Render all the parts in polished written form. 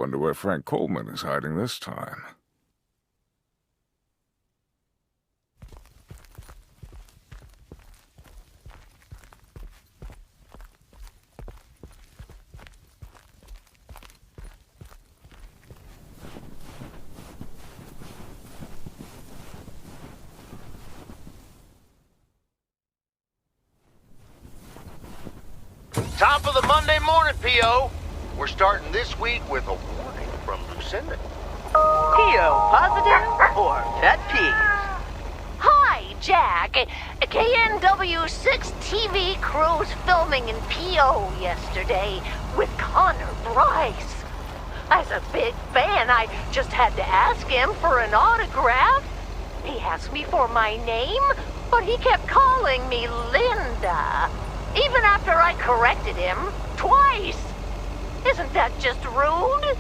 Wonder where Frank Coleman is hiding this time. Top of the Monday morning, P.O. We're starting this week with a warning from Lucinda. P.O. positive or pet peeves? Hi, Jack. KNW6 TV crew's filming in P.O. yesterday with Connor Bryce. As a big fan, I just had to ask him for an autograph. He asked me for my name, but he kept calling me Linda. Even after I corrected him twice. Isn't that just rude?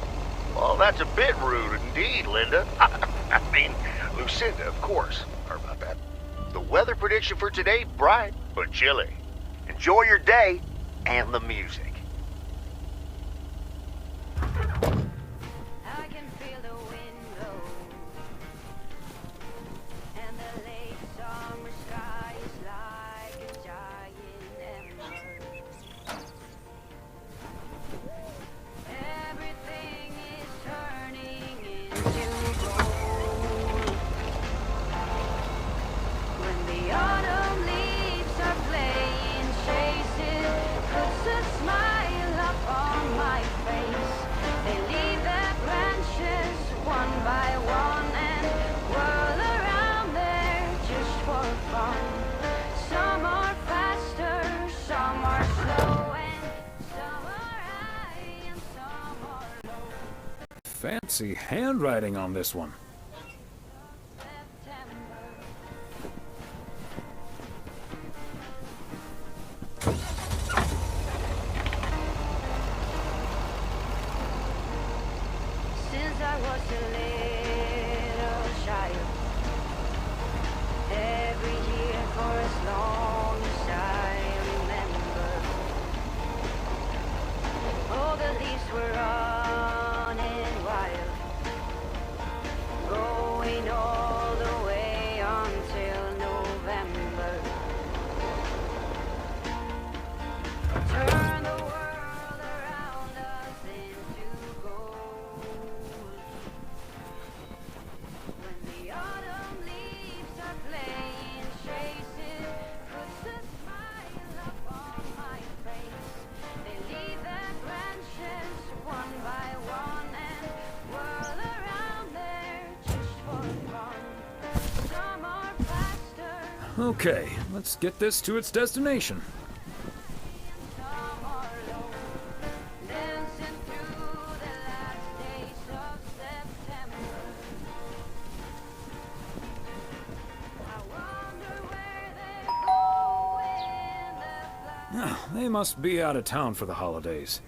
Well, that's a bit rude indeed, Linda. I mean, Lucinda, of course. Sorry about that. The weather prediction for today, bright but chilly. Enjoy your day and the music. I can feel the wind blow, and the late summer sky is like a giant ember. Everything is turning into gold. When the autumn leaves are playing chases, puts a smile up on my face. They leave their branches one by one and whirl around there just for fun. Some are faster, some are slow, and some are high and some are low. Fancy handwriting on this one. September. Since I was a little child, every year for as long as I remember, all the leaves were running wild, going all the way until November. Turn the world around us into gold. When the autumn leaves are playing chases, puts a smile up on my face. They leave their branches one by one and whirl around there just for fun. Some are faster, Okay, let's get this to its destination. some are low. Dancing through the last days of September. I wonder where they're going, the flowers. They must be out of town for the holidays.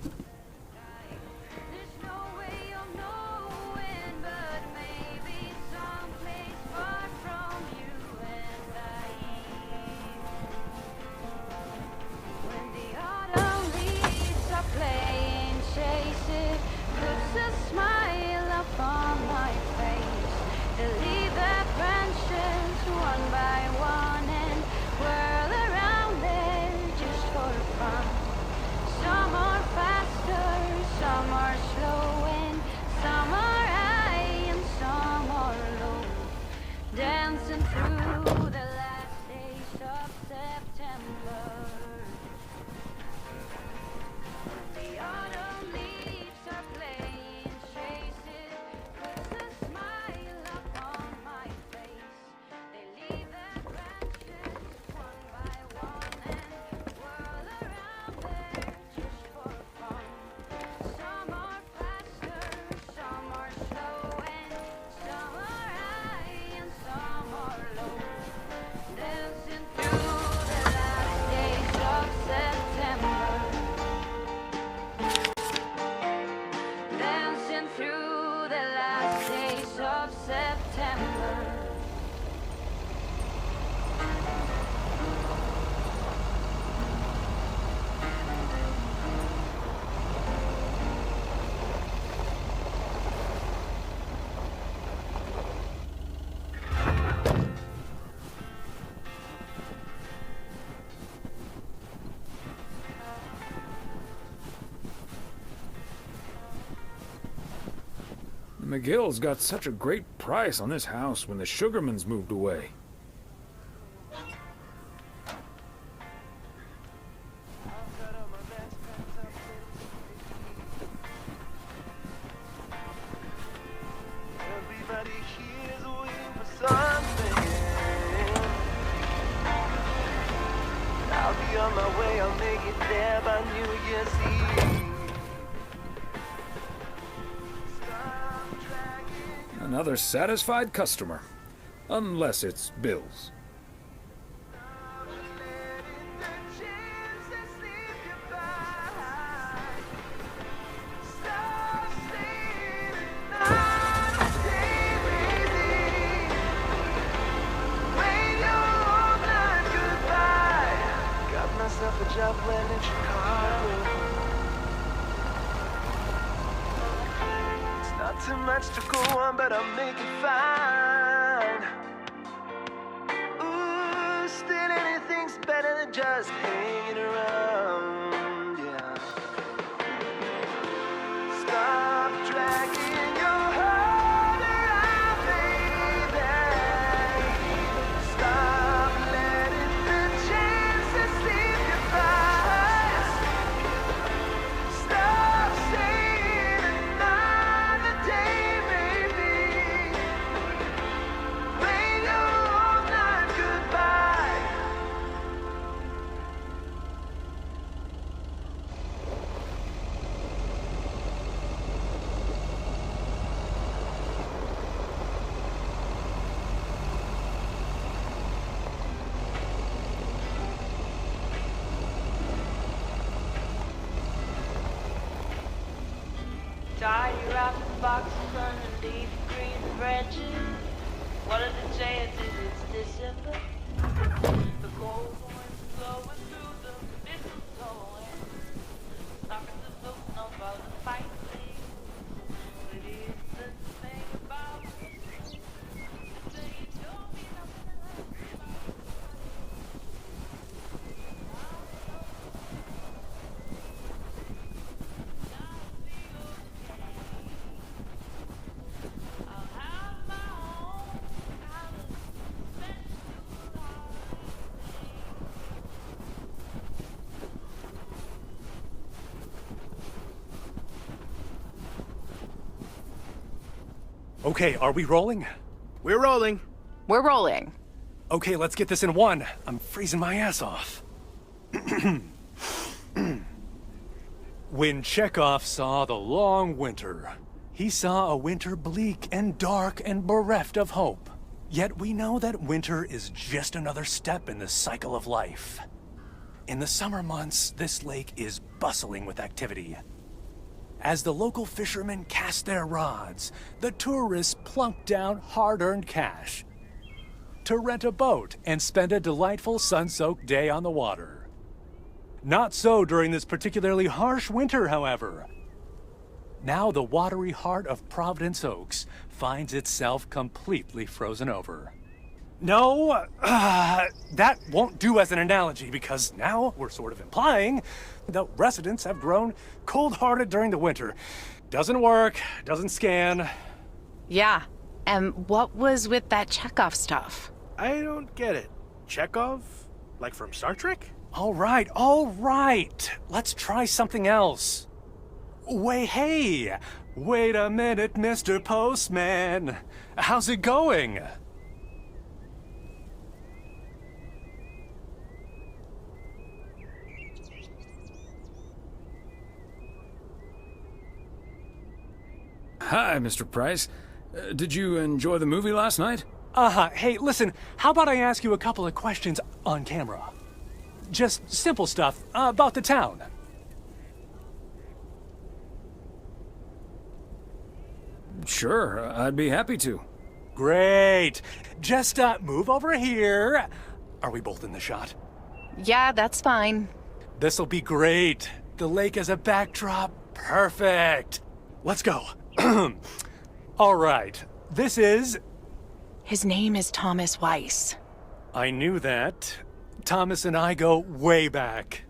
There's no way of knowing, but maybe someplace far from you and I. When the autumn leaves are playing chases, puts a smile up on my face. They leave their branches one by one and whirl around there just for fun. Some are McGill's got such a great price on this house when the Sugarmans moved away. Everybody here's waiting for something. I'll be on my way, I'll make it there by New Year's Eve. Another satisfied customer. Unless it's Bill's. A job land in Chicago. It's not too much to go on, but I'll make it fine. Ooh, still anything's better than just hanging around, yeah. Stop dragging your heart around, baby. Stop letting the chances slip you by. Stop saying another day, baby. Wait your whole life goodbye. Tie you wrap the boxes underneath green branches. What are the chances it's December? The cold winds blowing through the mistletoe and knocking the loose about the fight thing. It is the thing about it. Until you told me nothing I'll have my own kind of special Okay, are we rolling? We're rolling. We're rolling. Okay, let's get this in one. I'm freezing my ass off. When Chekhov saw the long winter, he saw a winter bleak and dark and bereft of hope. Yet we know that winter is just another step in the cycle of life. In the summer months, this lake is bustling with activity. As the local fishermen cast their rods, the tourists plunk down hard-earned cash to rent a boat and spend a delightful sun-soaked day on the water. Not so during this particularly harsh winter, however. Now the watery heart of Providence Okes finds itself completely frozen over. No, that won't do as an analogy because now we're sort of implying the residents have grown cold-hearted during the winter. Doesn't work, doesn't scan. Yeah. And what was with that Chekhov stuff? I don't get it. Chekhov? Like from Star Trek? All right. Let's try something else. Hey, wait a minute, Mr. Postman. How's it going? Hi, Mr. Price. Did you enjoy the movie last night? Hey, listen, how about I ask you a couple of questions on camera? Just simple stuff about the town. Sure, I'd be happy to. Great. Just move over here. Are we both in the shot? Yeah, that's fine. This'll be great. The lake as a backdrop. Perfect. Let's go. All right. This is... His name is Tomas Waiss. I knew that. Thomas and I go way back.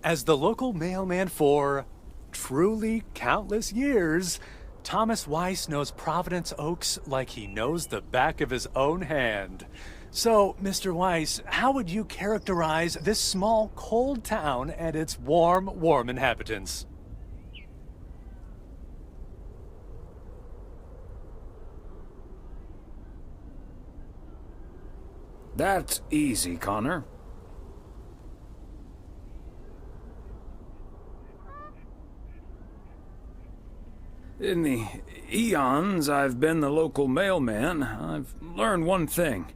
As the local mailman for truly countless years, Tomas Waiss knows Providence Oaks like he knows the back of his own hand. So, Mr. Waiss, how would you characterize this small, cold town and its warm inhabitants? That's easy, Connor. In the eons I've been the local mailman, I've learned one thing.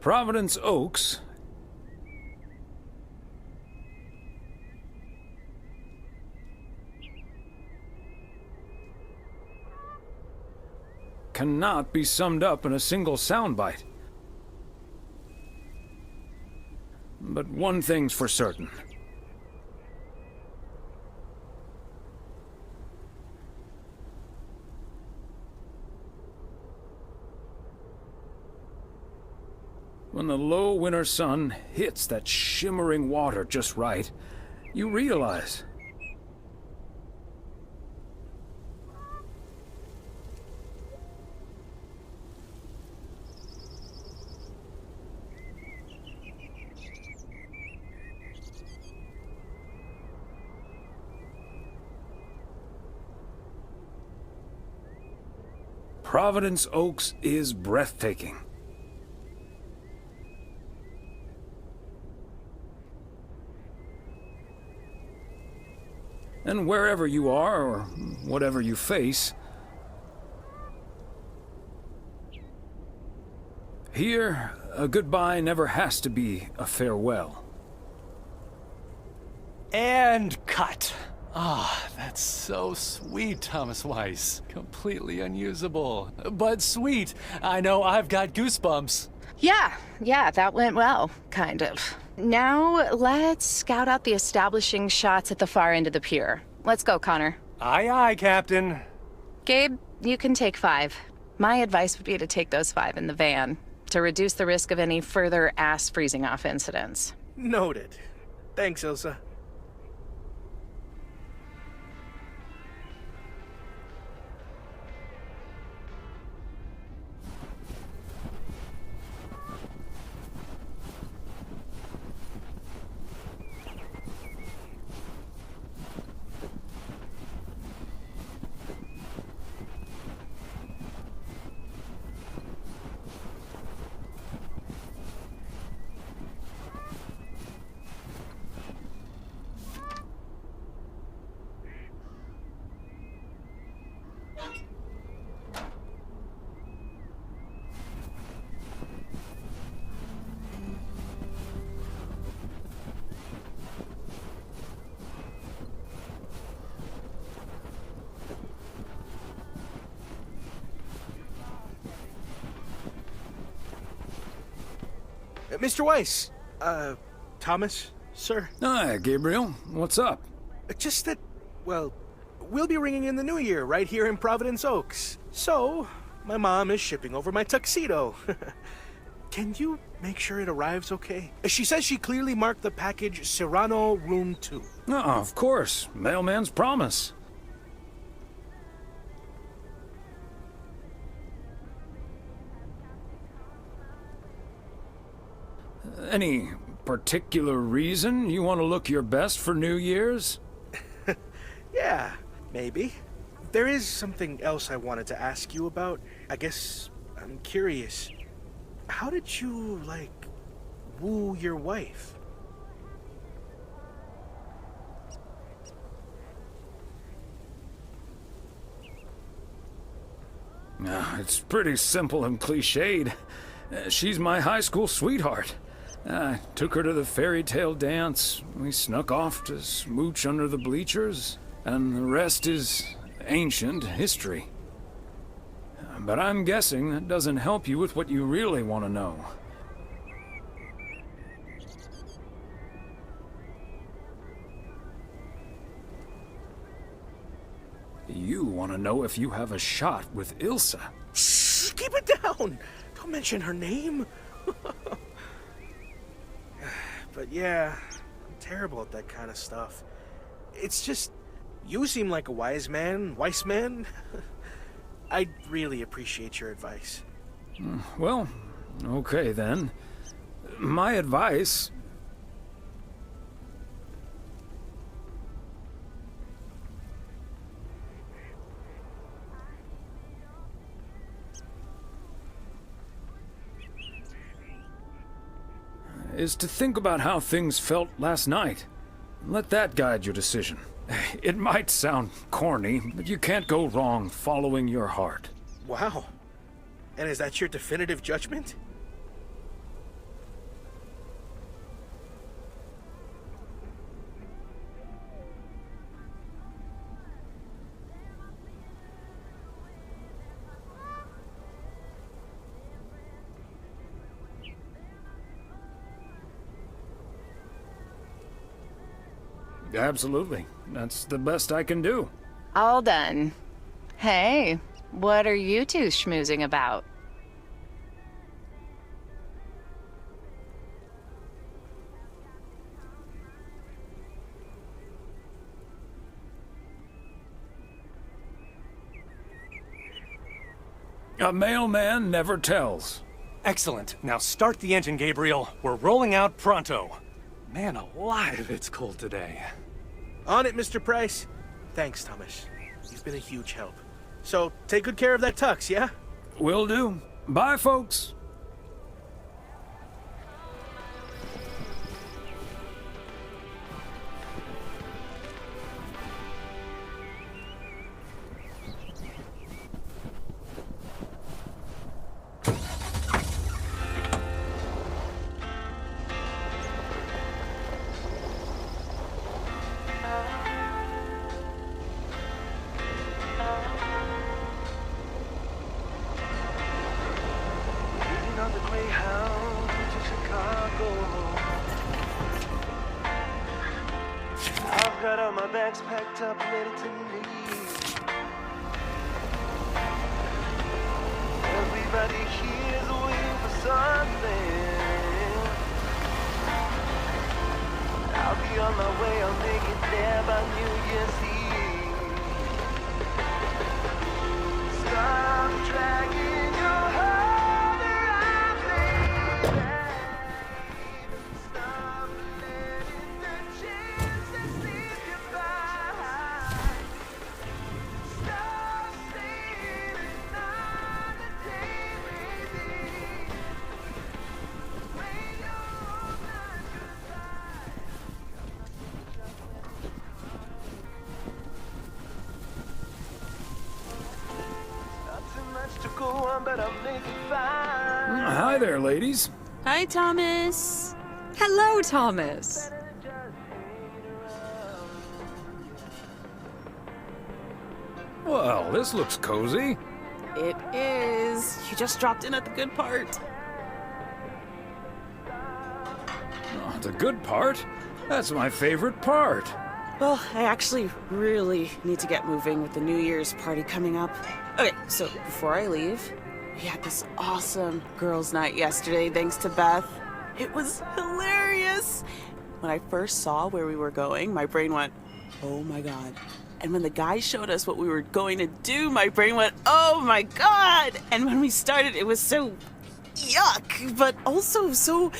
Providence Oaks cannot be summed up in a single soundbite. But one thing's for certain. When the low winter sun hits that shimmering water just right, you realize Providence Oaks is breathtaking. And wherever you are, or whatever you face, here, a goodbye never has to be a farewell. And cut. Ah, that's so sweet, Tomas Waiss. Completely unusable, but sweet. I know I've got goosebumps. Yeah, that went well, kind of. Now, let's scout out the establishing shots at the far end of the pier. Let's go, Connor. Aye, aye, Captain. Gabe, you can take 5. My advice would be to take those 5 in the van, to reduce the risk of any further ass-freezing-off incidents. Noted. Thanks, Ilsa. Mr. Waiss, Thomas, sir. Hi, Gabriel. What's up? Just that, well, we'll be ringing in the new year right here in Providence Oaks. So, my mom is shipping over my tuxedo. Can you make sure it arrives okay? She says she clearly marked the package Serrano Room 2. Oh, of course. Mailman's promise. Any particular reason you want to look your best for New Year's? Yeah, maybe. There is something else I wanted to ask you about. I guess I'm curious. How did you, woo your wife? It's pretty simple and cliched. She's my high school sweetheart. I took her to the fairy tale dance. We snuck off to smooch under the bleachers, and the rest is ancient history. But I'm guessing that doesn't help you with what you really want to know. You want to know if you have a shot with Ilsa. Shh, keep it down. Don't mention her name. But yeah, I'm terrible at that kind of stuff. It's just, you seem like a wise man. I'd really appreciate your advice. Well, okay then. My advice... is to think about how things felt last night. Let that guide your decision. It might sound corny, but you can't go wrong following your heart. Wow. And is that your definitive judgment? Absolutely. That's the best I can do. All done. Hey, what are you two schmoozing about? A mailman never tells. Excellent. Now start the engine, Gabriel. We're rolling out pronto. Man alive, it's cold today. On it, Mr. Price. Thanks, Thomas. You've been a huge help. So, take good care of that tux, yeah? Will do. Bye, folks. On the Greyhound to Chicago. I've got all my bags packed up, ready to leave. Everybody here's waiting for something. I'll be on my way, I'll make it there by New Year's Eve. Stop dragging your heart. Hi there, ladies. Hi, Thomas. Hello, Thomas. Well, this looks cozy. It is. You just dropped in at the good part. Oh, the good part? That's my favorite part. Well, I actually really need to get moving with the New Year's party coming up. Okay, so before I leave, we had this awesome girls' night yesterday, thanks to Beth. It was hilarious. When I first saw where we were going, my brain went, oh my God. And when the guy showed us what we were going to do, my brain went, oh my God. And when we started, it was so yuck, but also so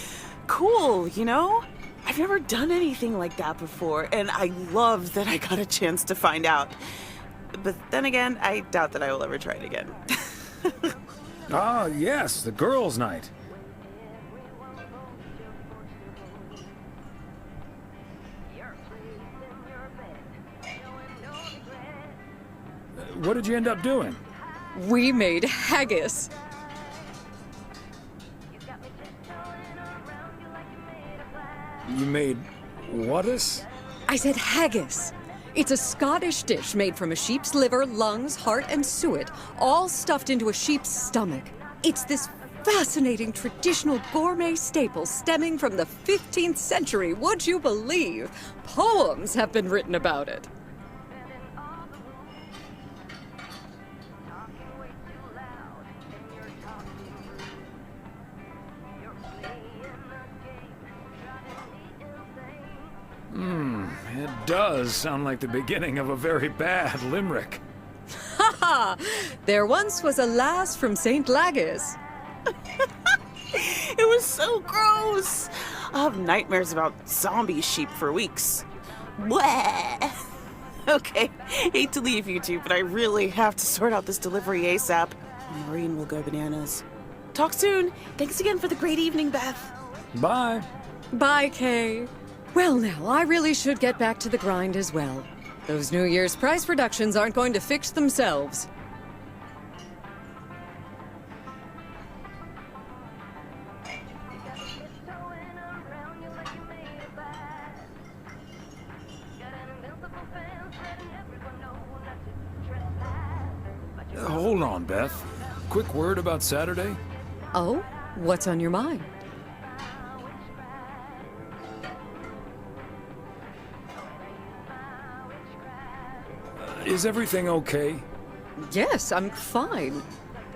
cool, you know? I've never done anything like that before, and I love that I got a chance to find out. But then again, I doubt that I will ever try it again. Ah, yes, the girls' night. What did you end up doing? We made haggis. You made what-is? I said haggis. It's a Scottish dish made from a sheep's liver, lungs, heart, and suet, all stuffed into a sheep's stomach. It's this fascinating traditional gourmet staple stemming from the 15th century, would you believe? Poems have been written about it. does sound like the beginning of a very bad limerick. Ha! There once was a lass from St. Lagis. It was so gross. I'll have nightmares about zombie sheep for weeks. Bleh. Okay, hate to leave you two, but I really have to sort out this delivery ASAP. Maureen will go bananas. Talk soon. Thanks again for the great evening, Beth. Bye. Bye, Kay. Well, now, I really should get back to the grind as well. Those New Year's price reductions aren't going to fix themselves. Hold on, Beth. Quick word about Saturday? Oh? What's on your mind? Is everything okay? Yes, I'm fine.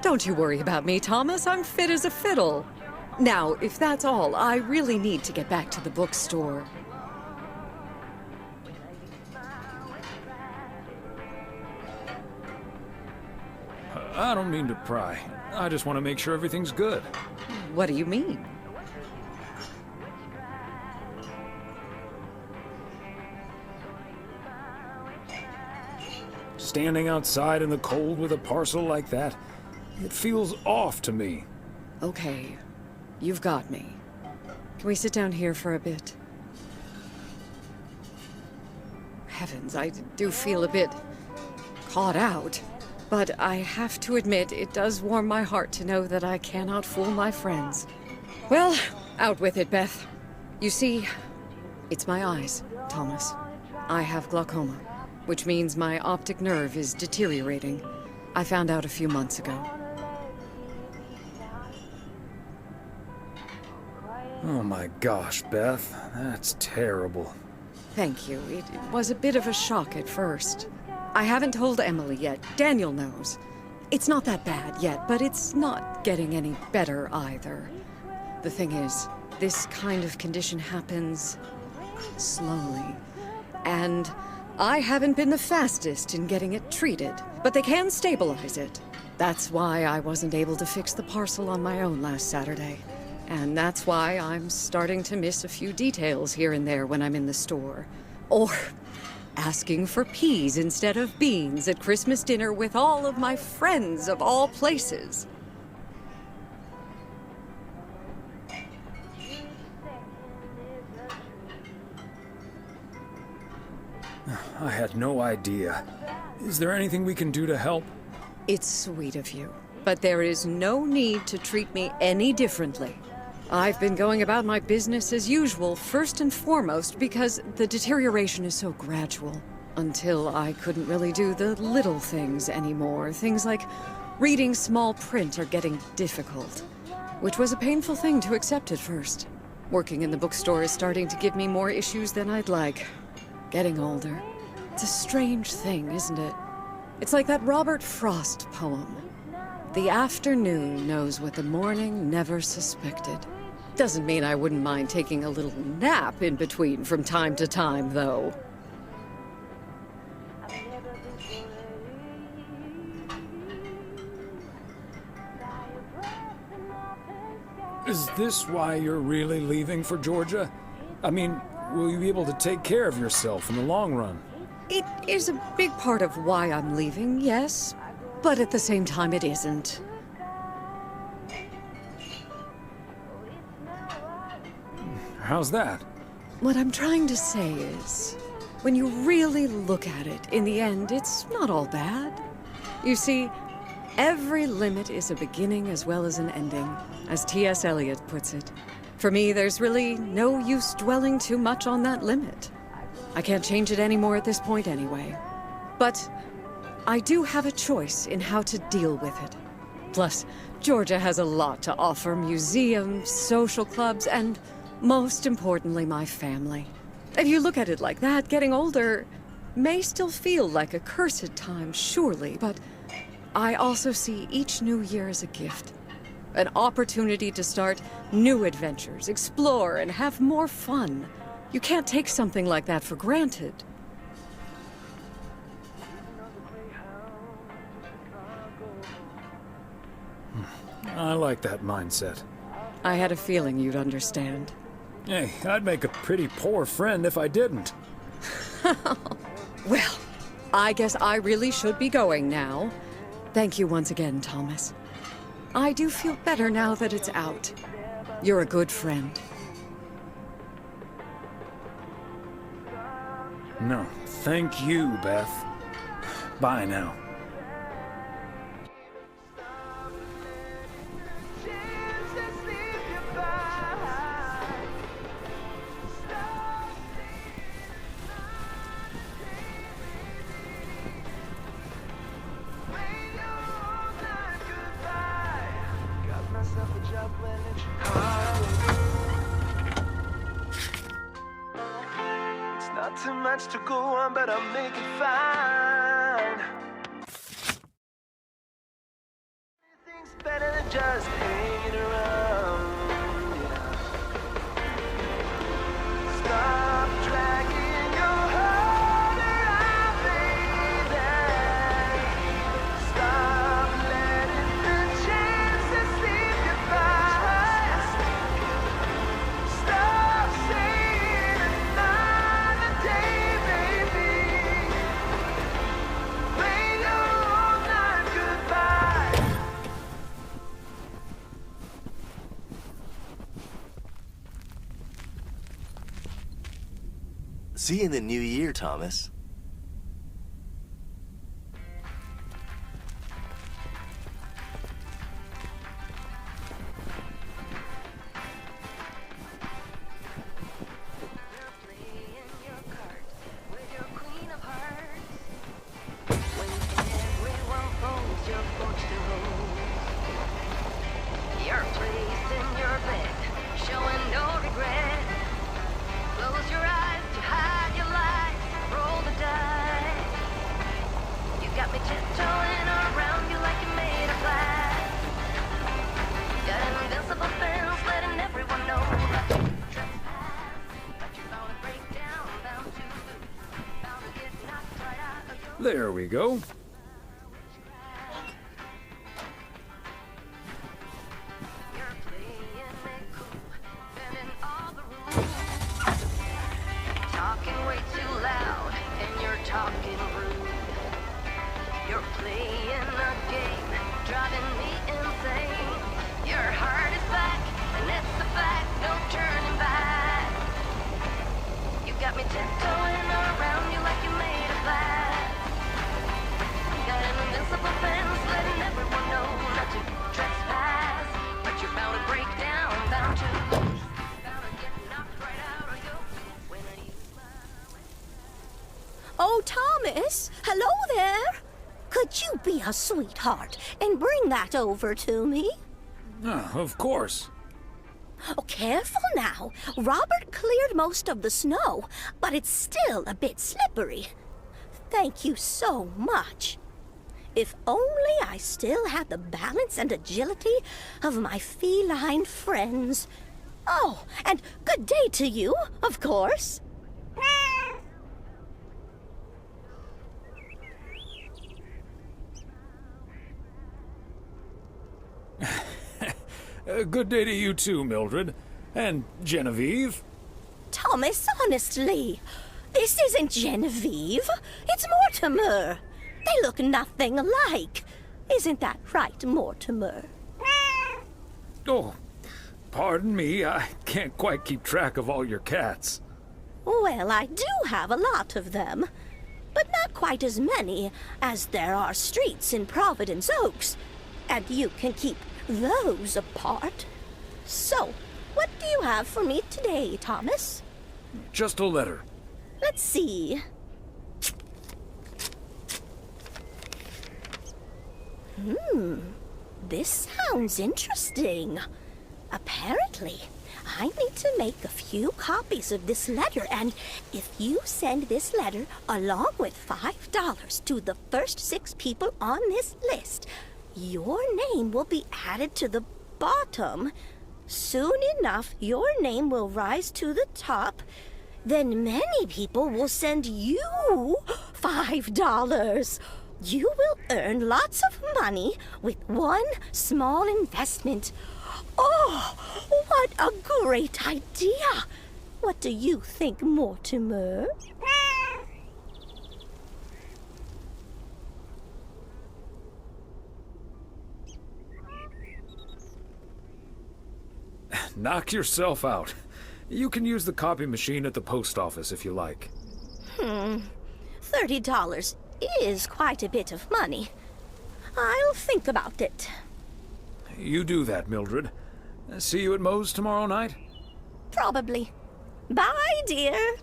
Don't you worry about me, Thomas. I'm fit as a fiddle. Now, if that's all, I really need to get back to the bookstore. I don't mean to pry. I just want to make sure everything's good. What do you mean? Standing outside in the cold with a parcel like that, it feels off to me. Okay, you've got me. Can we sit down here for a bit? Heavens, I do feel a bit caught out. But I have to admit, it does warm my heart to know that I cannot fool my friends. Well, out with it, Beth. You see, it's my eyes, Thomas. I have glaucoma, which means my optic nerve is deteriorating. I found out a few months ago. Oh my gosh, Beth. That's terrible. Thank you. It was a bit of a shock at first. I haven't told Emily yet. Daniel knows. It's not that bad yet, but it's not getting any better either. The thing is, this kind of condition happens slowly. And I haven't been the fastest in getting it treated, but they can stabilize it. That's why I wasn't able to fix the parcel on my own last Saturday. And that's why I'm starting to miss a few details here and there when I'm in the store. Or asking for peas instead of beans at Christmas dinner with all of my friends of all places. I had no idea. Is there anything we can do to help? It's sweet of you, but there is no need to treat me any differently. I've been going about my business as usual, first and foremost, because the deterioration is so gradual. Until I couldn't really do the little things anymore. Things like reading small print are getting difficult, which was a painful thing to accept at first. Working in the bookstore is starting to give me more issues than I'd like. Getting older. It's a strange thing, isn't it? It's like that Robert Frost poem. The afternoon knows what the morning never suspected. Doesn't mean I wouldn't mind taking a little nap in between from time to time, though. Is this why you're really leaving for Georgia? I mean, will you be able to take care of yourself in the long run? It is a big part of why I'm leaving, yes. But at the same time, it isn't. How's that? What I'm trying to say is, when you really look at it, in the end, it's not all bad. You see, every limit is a beginning as well as an ending, as T.S. Eliot puts it. For me, there's really no use dwelling too much on that limit. I can't change it anymore at this point anyway. But I do have a choice in how to deal with it. Plus, Georgia has a lot to offer: museums, social clubs, and most importantly, my family. If you look at it like that, getting older may still feel like a cursed time, surely, but I also see each new year as a gift. An opportunity to start new adventures, explore, and have more fun. You can't take something like that for granted. I like that mindset. I had a feeling you'd understand. Hey, I'd make a pretty poor friend if I didn't. Well, I guess I really should be going now. Thank you once again, Thomas. I do feel better now that it's out. You're a good friend. No, thank you, Beth. Bye now. Not too much to go on, but I'll make it fine. Anything's better than just hanging around. Stop dragging your heart around, baby. Stop letting the chances slip you by. Stop saying another day, baby. Play your own night goodbye. See you in the new year, Thomas. Your place in your bed, showing no regret. Close your eyes to hide your lies, roll the dice. You got me tiptoeing around you like you made of glass. Got an invincible fence letting everyone know that you trespass. But you're bound to break down, bound to lose, bound to get knocked right out of your There we go. You're playing it cool, bending all the rules. Talking way too loud, and you're talking rude. You're playing a game, driving me insane. Your heart is back, and it's a fact, no turning back. You got me tiptoeing around you like you made of glass. Got an invincible fence letting everyone know not to trespass. But you're bound to break down, bound to lose, bound to get knocked right out of your feet when you Oh, Thomas, hello there. Could you be a sweetheart and bring that over to me? Of course. Oh, careful now. Robert cleared most of the snow, but it's still a bit slippery. Thank you so much. If only I still had the balance and agility of my feline friends. Oh, and good day to you, of course. Good day to you too, Mildred. And Genevieve. Thomas, honestly, this isn't Genevieve. It's Mortimer. They look nothing alike. Isn't that right, Mortimer? Oh, pardon me. I can't quite keep track of all your cats. Well, I do have a lot of them, but not quite as many as there are streets in Providence Okes, and you can keep those apart. So, what do you have for me today, Thomas? Just a letter. Let's see. This sounds interesting. Apparently, I need to make a few copies of this letter, and if you send this letter along with $5 to the first 6 people on this list, your name will be added to the bottom. Soon enough, your name will rise to the top. Then many people will send you $5. You will earn lots of money with one small investment. Oh, what a great idea! What do you think, Mortimer? Knock yourself out. You can use the copy machine at the post office if you like. $30 is quite a bit of money. I'll think about it. You do that, Mildred. See you at Moe's tomorrow night? Probably. Bye, dear.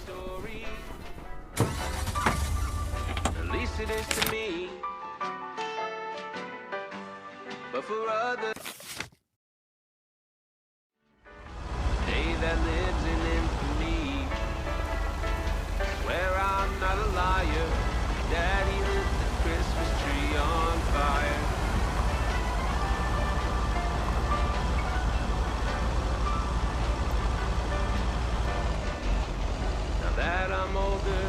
Story. At least it is to me. But for others, day that lives in infamy. Swear I'm not a liar. Daddy lit the Christmas tree on fire. That I'm older,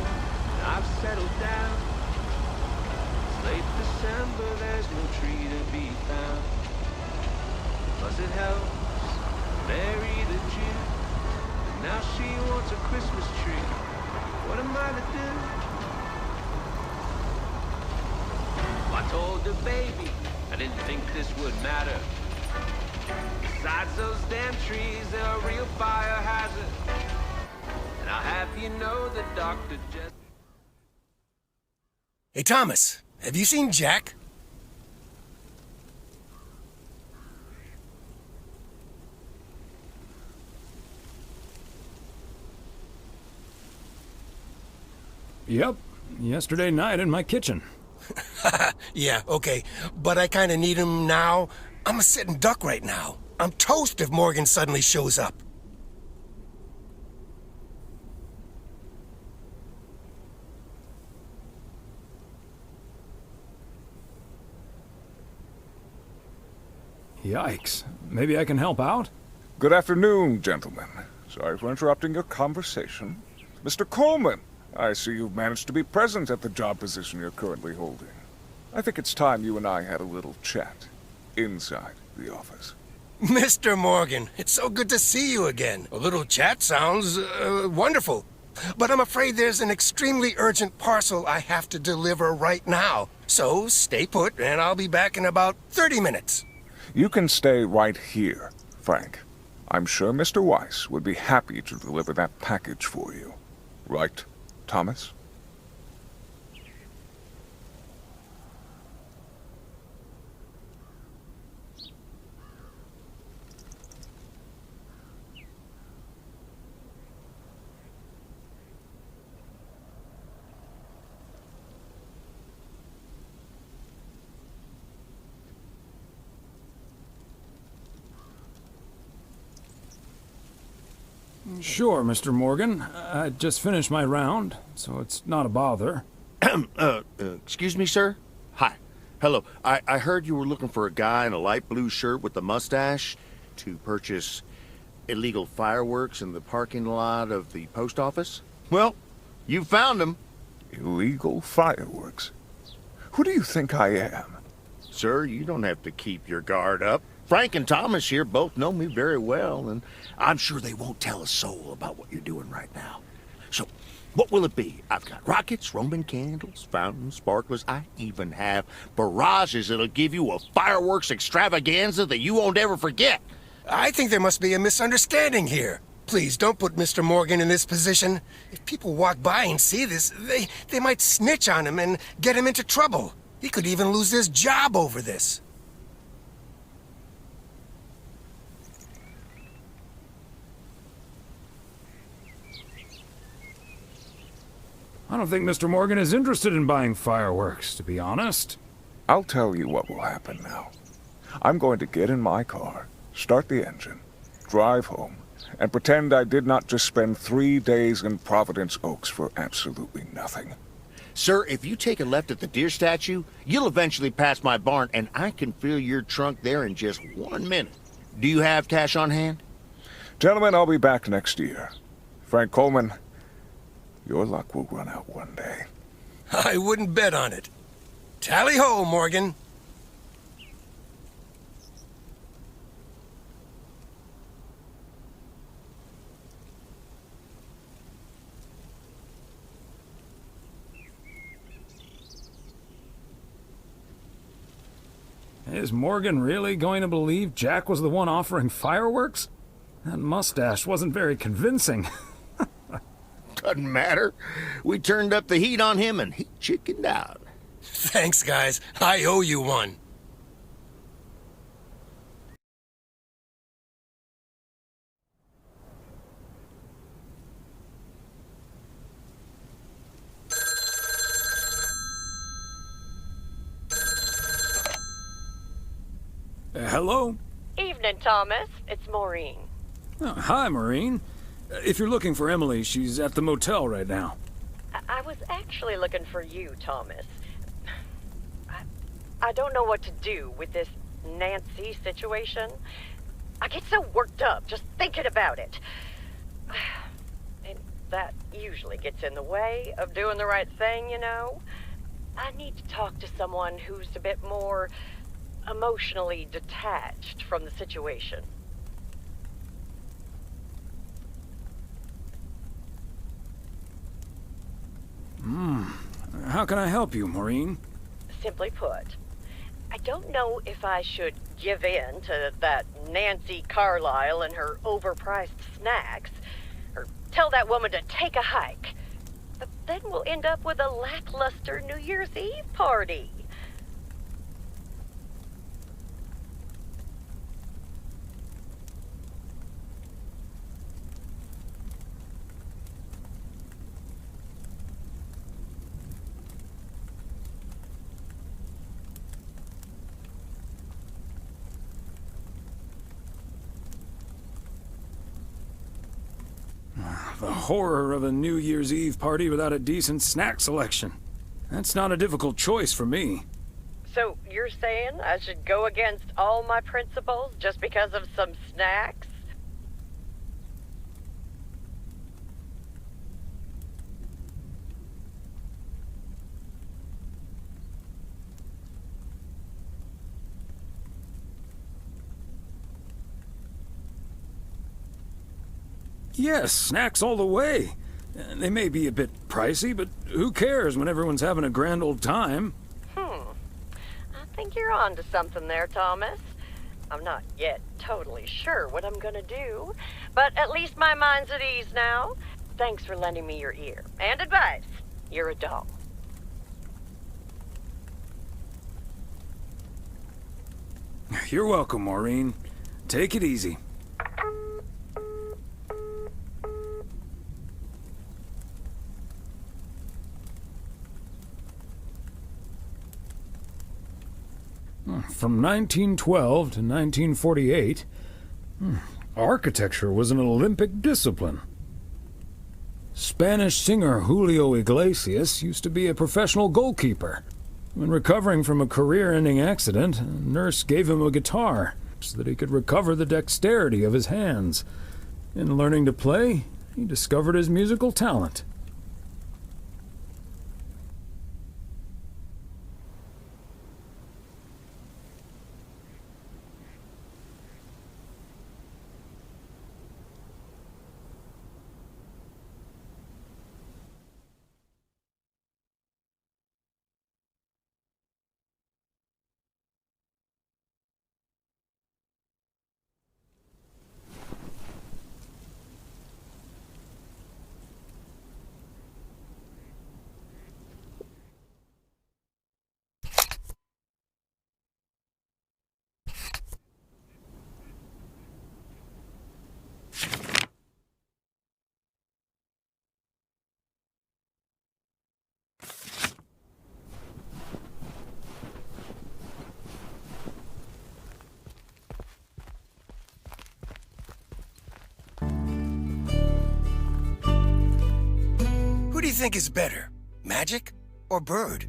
I've settled down. It's late December, there's no tree to be found. Plus it helps Mary the Jew. And now she wants a Christmas tree. What am I to do? I told the baby I didn't think this would matter. Besides those damn trees, they're a real fire hazard. And I'll have you know the doctor just... Hey, Thomas, have you seen Jack? Yep. Yesterday night in my kitchen. Yeah, okay. But I kinda need him now. I'm a sitting duck right now. I'm toast if Morgan suddenly shows up. Yikes. Maybe I can help out? Good afternoon, gentlemen. Sorry for interrupting your conversation. Mr. Coleman, I see you've managed to be present at the job position you're currently holding. I think it's time you and I had a little chat inside the office. Mr. Morgan, it's so good to see you again. A little chat sounds wonderful. But I'm afraid there's an extremely urgent parcel I have to deliver right now. So stay put, and I'll be back in about 30 minutes. You can stay right here, Frank. I'm sure Mr. Wise would be happy to deliver that package for you. Right, Thomas? Sure, Mr. Morgan. I just finished my round, so it's not a bother. Excuse me, sir? Hi. Hello. I heard you were looking for a guy in a light blue shirt with a mustache to purchase illegal fireworks in the parking lot of the post office? Well, you found him. Illegal fireworks? Who do you think I am? Sir, you don't have to keep your guard up. Frank and Thomas here both know me very well, and I'm sure they won't tell a soul about what you're doing right now. So, what will it be? I've got rockets, Roman candles, fountains, sparklers. I even have barrages that'll give you a fireworks extravaganza that you won't ever forget. I think there must be a misunderstanding here. Please, don't put Mr. Morgan in this position. If people walk by and see this, they might snitch on him and get him into trouble. He could even lose his job over this. I don't think Mr. Morgan is interested in buying fireworks, to be honest. I'll tell you what will happen now. I'm going to get in my car, start the engine, drive home, and pretend I did not just spend 3 days in Providence Oaks for absolutely nothing. Sir, if you take a left at the deer statue, you'll eventually pass my barn, and I can fill your trunk there in just 1 minute. Do you have cash on hand? Gentlemen, I'll be back next year. Frank Coleman, your luck will run out one day. I wouldn't bet on it. Tally-ho, Morgan. Is Morgan really going to believe Jack was the one offering fireworks? That mustache wasn't very convincing. Doesn't matter. We turned up the heat on him and he chickened out. Thanks, guys. I owe you one. Hello? Evening, Thomas. It's Maureen. Oh, hi, Maureen. If you're looking for Emily, she's at the motel right now. I was actually looking for you, Thomas. I don't know what to do with this Nancy situation. I get so worked up just thinking about it. And that usually gets in the way of doing the right thing, you know? I need to talk to someone who's a bit more emotionally detached from the situation. How can I help you, Maureen? Simply put, I don't know if I should give in to that Nancy Carlisle and her overpriced snacks, or tell that woman to take a hike. But then we'll end up with a lackluster New Year's Eve party. The horror of a New Year's Eve party without a decent snack selection. That's not a difficult choice for me. So you're saying I should go against all my principles just because of some snacks? Yes, snacks all the way. They may be a bit pricey, but who cares when everyone's having a grand old time? I think you're on to something there, Thomas. I'm not yet totally sure what I'm gonna do, but at least my mind's at ease now. Thanks for lending me your ear and advice. You're a doll. You're welcome, Maureen. Take it easy. From 1912 to 1948, architecture was an Olympic discipline. Spanish singer Julio Iglesias used to be a professional goalkeeper. When recovering from a career-ending accident, a nurse gave him a guitar so that he could recover the dexterity of his hands. In learning to play, he discovered his musical talent. think is better, magic or bird?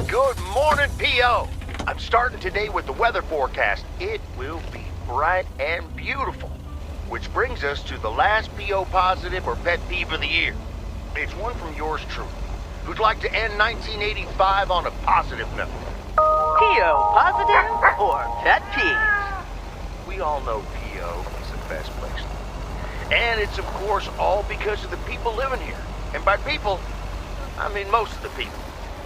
Good morning, P.O. I'm starting today with the weather forecast. It will be bright and beautiful. Which brings us to the last P.O. positive or pet peeve of the year. It's one from yours truly, who'd like to end 1985 on a positive note. P.O. positive or pet peeve? We all know P.O. is the best place to live. And it's, of course, all because of the people living here. And by people, I mean most of the people.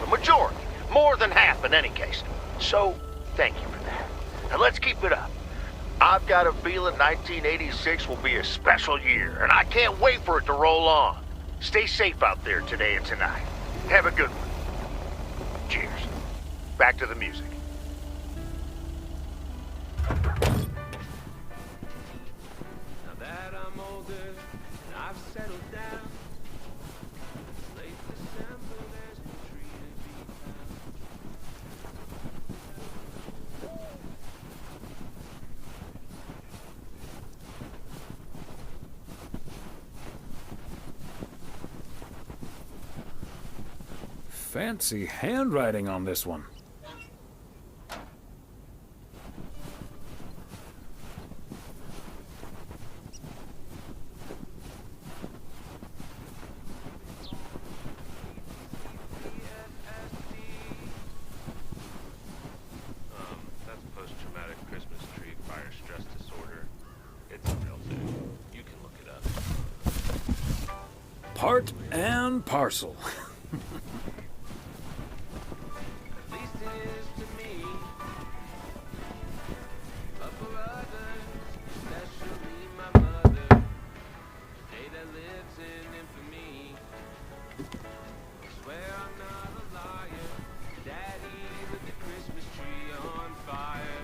The majority. More than half in any case. So, thank you for that. And let's keep it up. I've got a feeling 1986 will be a special year, and I can't wait for it to roll on. Stay safe out there today and tonight. Have a good one. Cheers. Back to the music. Now that I'm older and I've settled down, it's late December, there's no tree to be Fancy handwriting on this one. That's post-traumatic Christmas tree fire stress disorder. It's a real thing. You can look it up. Part and parcel. At least it is to me. But for others, especially my mother, a day that lives in infamy. I swear I'm not a liar. Daddy lit the Christmas tree on fire.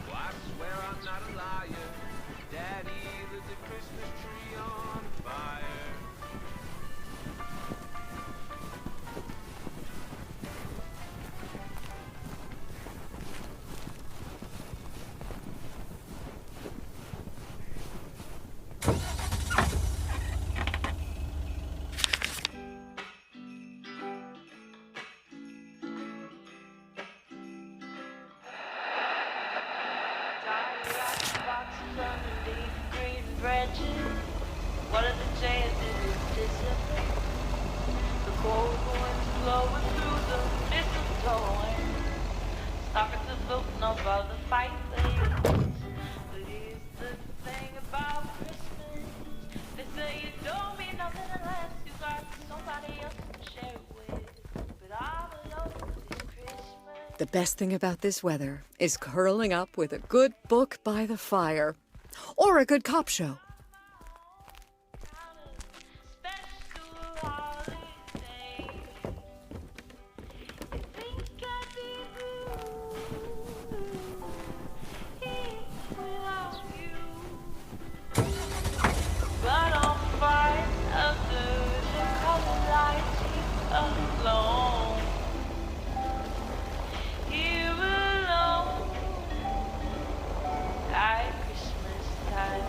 Oh, I swear I'm not a liar. Daddy lit the Christmas tree on fire. Boxes underneath green branches. What are the chances it's December? The cold winds blowing through the mistletoe and stockings are floating above the fireplace. But here's the thing about Christmas. They say it don't mean nothing unless you got somebody else to share it with. But I'm alone this Christmas. The best thing about this weather is curling up with a good book by the fire. Or a good cop show. But I'll find others and call the lights alone. Here alone at Christmas time.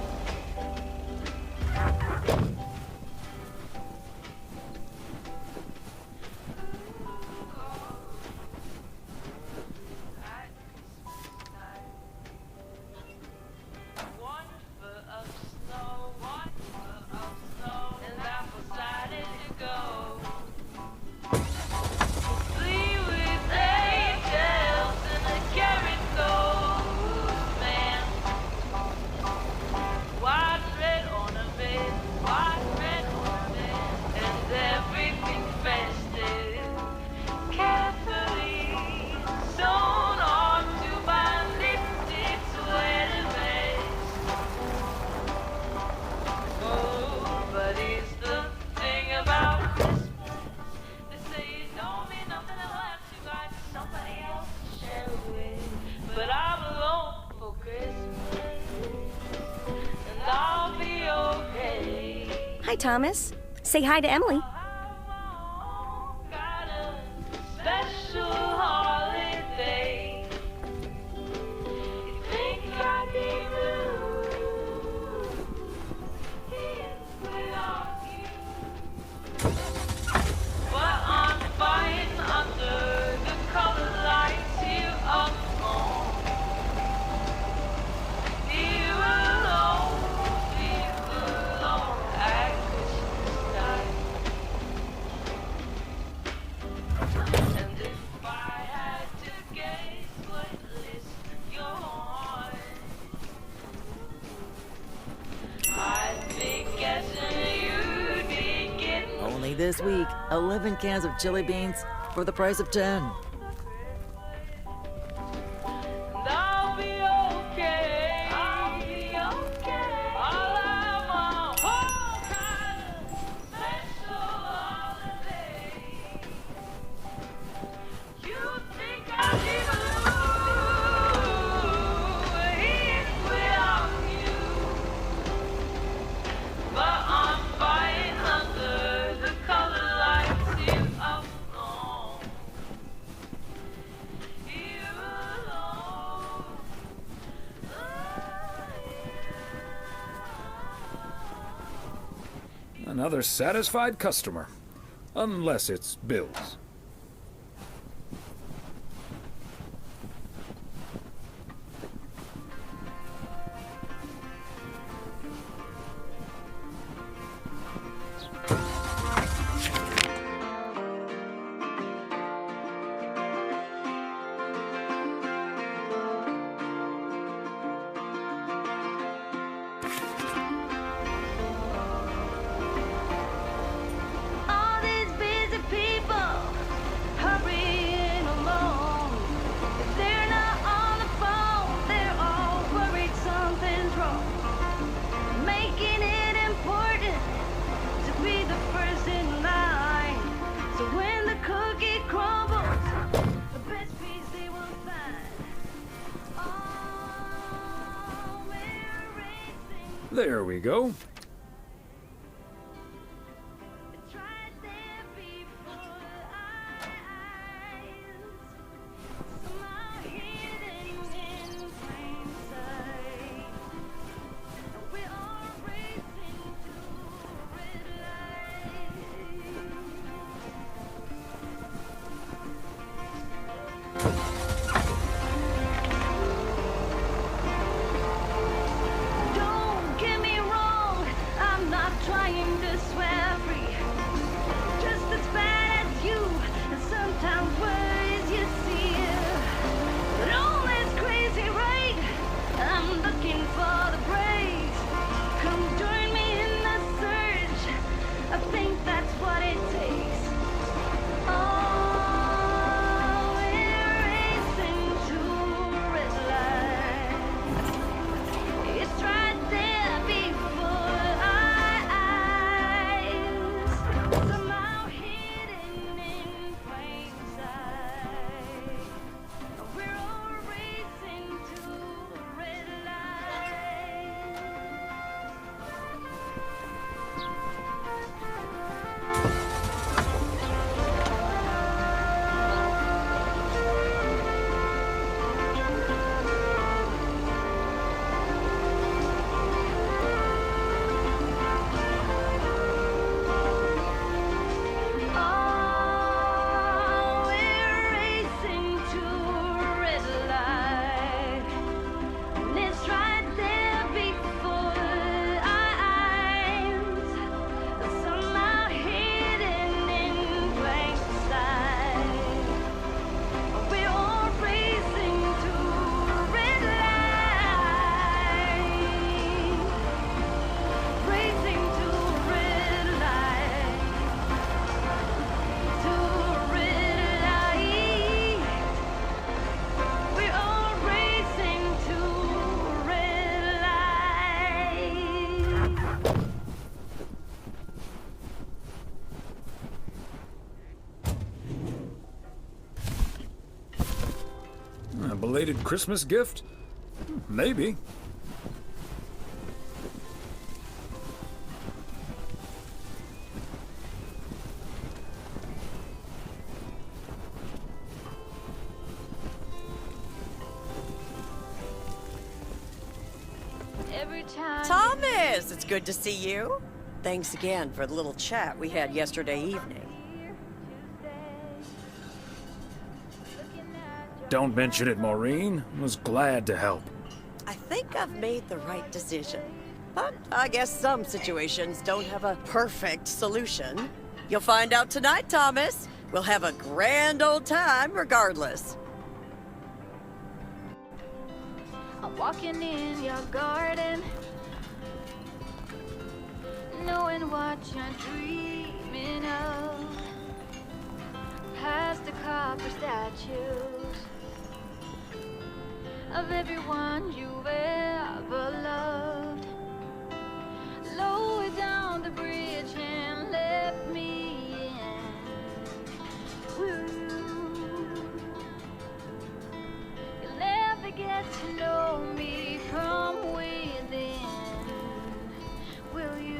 Thomas. Say hi to Emily. Special holiday. You think I'd be rude without you? But I'm fine under the color lights here up on. You alone at Christmas time. And if I had to guess what list you're on, I'd be guessing you'd be getting. Only this week, 11 cans of chili beans for the price of 10. And I'll be okay. I'll be okay. All I want, all kind of special holiday. You think I'd be blue here without you? But I'm fine under the color lights here up on. You alone. Another satisfied customer. Unless it's Bill's. All these busy people hurrying along. If they're not on the phone, they're all worried something's wrong. Making it important to be the first in line. So when the cookie crumbles, the best piece they will find. Oh, we're racing. There we go. It's right there before our eyes. Somehow hidden in plain sight. And we're all racing to red light. Don't get me wrong, I'm not trying to swear free. Just as bad as you, and sometimes words you see. But all this crazy right, I'm looking for the brakes. Come join me in the search. I think that's what it takes. Oh, we're racing to red light. It's right there before our eyes. Somehow hidden in plain sight. We're all racing to red light. Oh, we're racing to red light. And it's right there before our eyes. Somehow hidden in plain sight. We're all racing to red light. Racing to red light. To red light. We're all racing to red light. A belated Christmas gift? Maybe. every time. Thomas, it's good to see you. Thanks again for the little chat we had yesterday evening. Don't mention it, Maureen. Was glad to help. I think I've made the right decision. But I guess some situations don't have a perfect solution. You'll find out tonight, Thomas. We'll have a grand old time regardless. I'm walking in your garden, knowing what you're dreaming of. Past the copper statues of everyone you've ever loved. Lower down the bridge and let me in. Woo. You'll never get to know me from within, will you?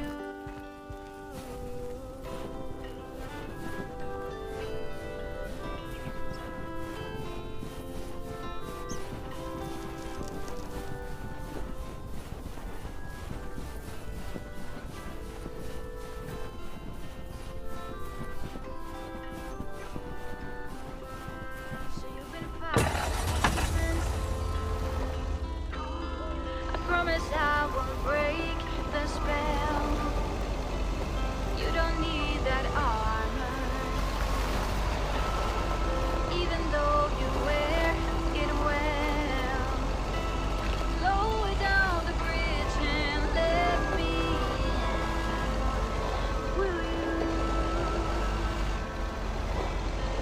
Promise I won't break the spell. You don't need that armor, even though you wear it well. Lower down the bridge and let me in. Will you?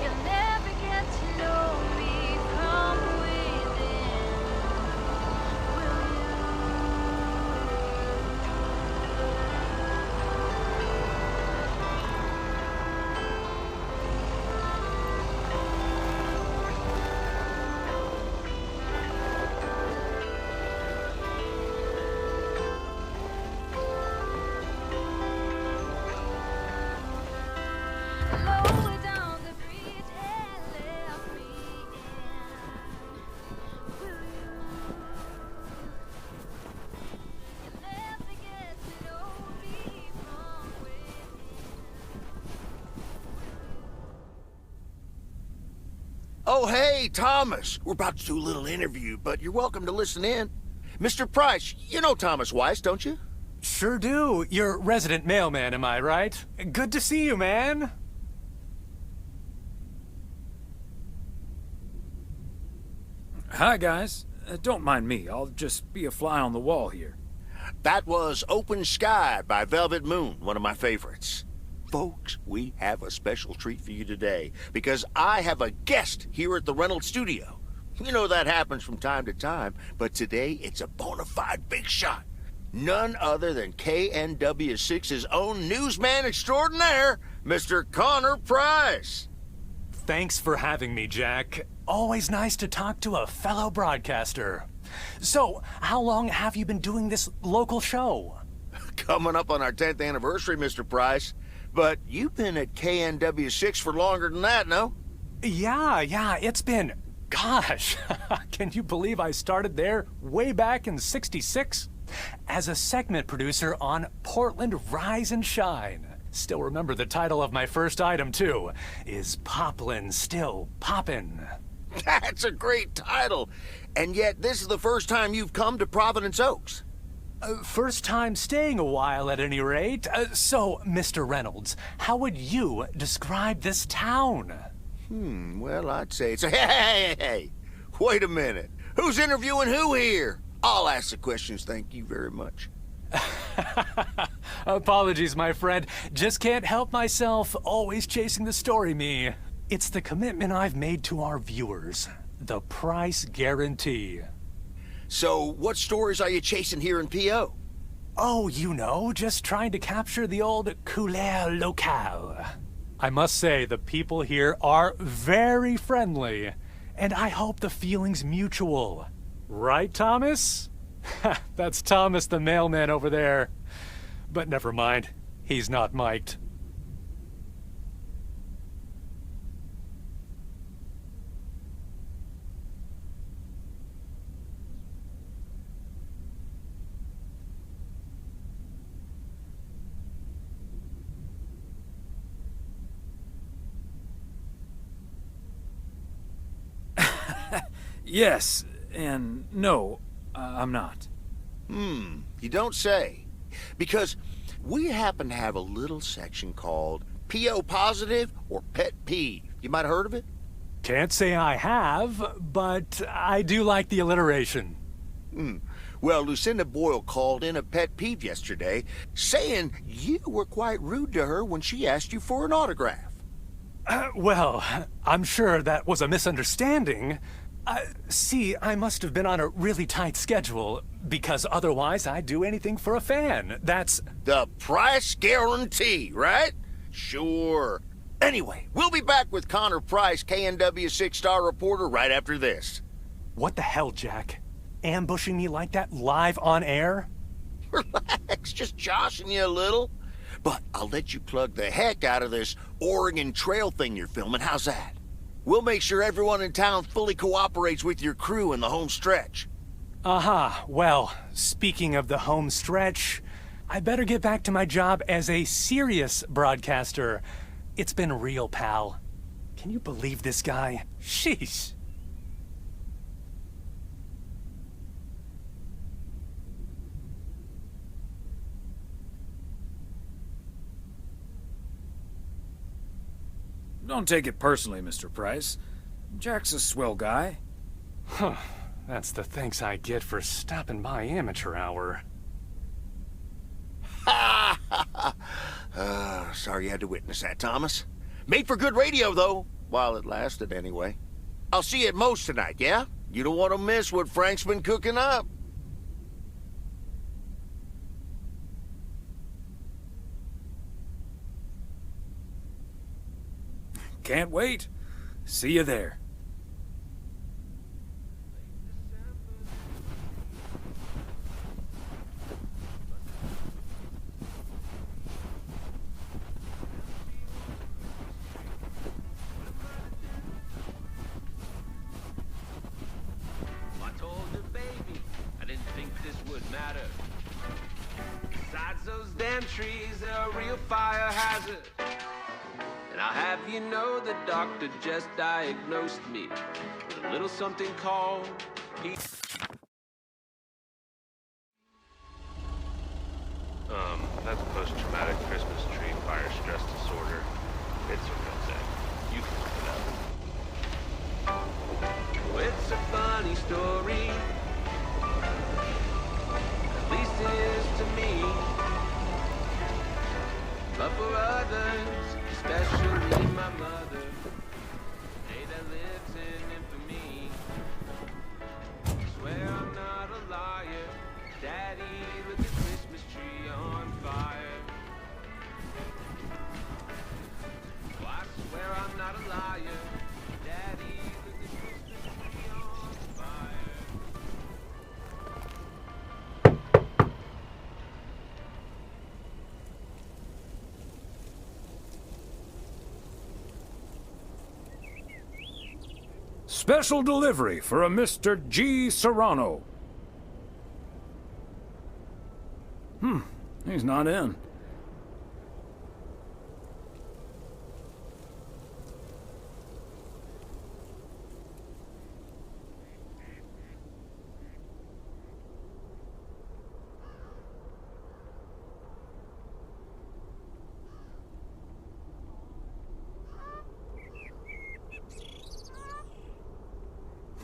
You'll never get to know me from within. Will you? Lower down the bridge and let me in. Will you? You'll never get to know me from within. Oh, hey, Thomas. We're about to do a little interview, but you're welcome to listen in. Mr. Price, you know Thomas Waiss, don't you? Sure do. You're resident mailman, am I right? Good to see you, man. Hi, guys. Don't mind me. I'll just be a fly on the wall here. That was Open Sky by Velvet Moon, one of my favorites. Folks, we have a special treat for you today because I have a guest here at the Reynolds studio. You know that happens from time to time, but today it's a bona fide big shot. None other than KNW6's own newsman extraordinaire, Mr. Connor Price. Thanks for having me, Jack. Always nice to talk to a fellow broadcaster. So, how long have you been doing this local show? Coming up on our 10th anniversary, Mr. Price. But you've been at KNW6 for longer than that, no? Yeah, it's been... Gosh, can you believe I started there way back in '66? As a segment producer on Portland Rise and Shine. Still remember the title of my first item, too. Is Poplin Still Poppin'? That's a great title. And yet, this is the first time you've come to Providence Oaks. First time staying a while, at any rate. So, Mr. Reynolds, how would you describe this town? Well, I'd say it's... Hey! Wait a minute. Who's interviewing who here? I'll ask the questions, thank you very much. Apologies, my friend. Just can't help myself. Always chasing the story, me. It's the commitment I've made to our viewers. The price guarantee. So, what stories are you chasing here in P.O.? Oh, you know, just trying to capture the old couleur locale. I must say, the people here are very friendly, and I hope the feeling's mutual. Right, Thomas? That's Thomas the mailman over there. But never mind, he's not mic'd. Yes, and no, I'm not. You don't say. Because we happen to have a little section called PO positive or pet peeve. You might have heard of it? Can't say I have, but I do like the alliteration. Well, Lucinda Boyle called in a pet peeve yesterday, saying you were quite rude to her when she asked you for an autograph. Well, I'm sure that was a misunderstanding. See, I must have been on a really tight schedule, because otherwise I'd do anything for a fan. That's the price guarantee, right? Sure. Anyway, we'll be back with Connor Price, KNW 6-star reporter, right after this. What the hell, Jack? Ambushing me like that live on air? Relax, just joshing you a little. But I'll let you plug the heck out of this Oregon Trail thing you're filming. How's that? We'll make sure everyone in town fully cooperates with your crew in the home stretch. Aha, well, speaking of the home stretch, I better get back to my job as a serious broadcaster. It's been real, pal. Can you believe this guy? Sheesh. Don't take it personally, Mr. Price. Jack's a swell guy. Huh. That's the thanks I get for stopping by amateur hour. Sorry you had to witness that, Thomas. Made for good radio, though. While it lasted, anyway. I'll see you at Moe's tonight, yeah? You don't want to miss what Frank's been cooking up. Can't wait. See you there. I told the baby I didn't think this would matter. Besides those damn trees, they're a real fire hazard. And I'll have you know the doctor just diagnosed me with a little something called that's post-traumatic Christmas tree fire stress disorder. It's a real thing. You can look it up. It's a funny story. At least it is to me. But for others, especially my mother, hey, that lives in infamy. Swear I'm not a liar. Daddy, look at Christmas tree on fire. Oh, I swear I'm not a liar. Daddy, look at Christmas tree on fire. Special delivery for a Mr. G. Serrano. He's not in.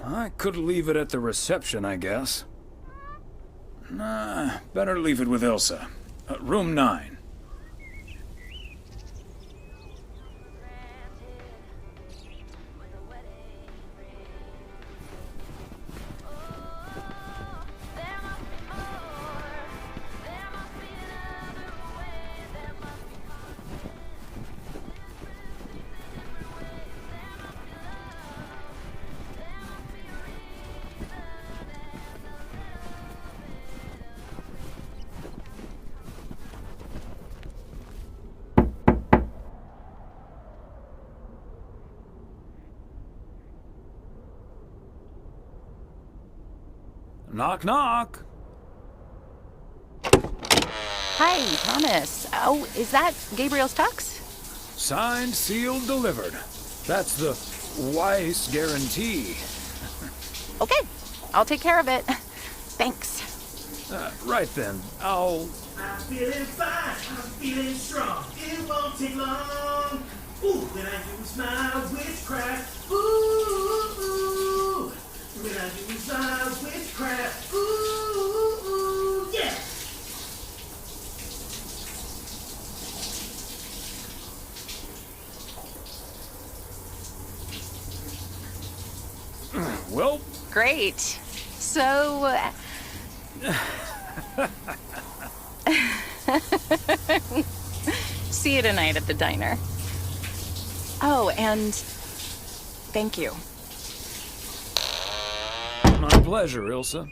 I could leave it at the reception, I guess. Nah, better leave it with Ilsa. Room 9. Knock, knock. Hi, Thomas. Oh, is that Gabriel's tux? Signed, sealed, delivered. That's the Weiss guarantee. Okay, I'll take care of it. Thanks. Right then, I'll... I'm feeling fine, I'm feeling strong. It won't take long. Ooh, when I use my witchcraft. Ooh, when I use my witchcraft. Ooh, yeah. Well... Great. So... See you tonight at the diner. Oh, and thank you. My pleasure, Ilsa.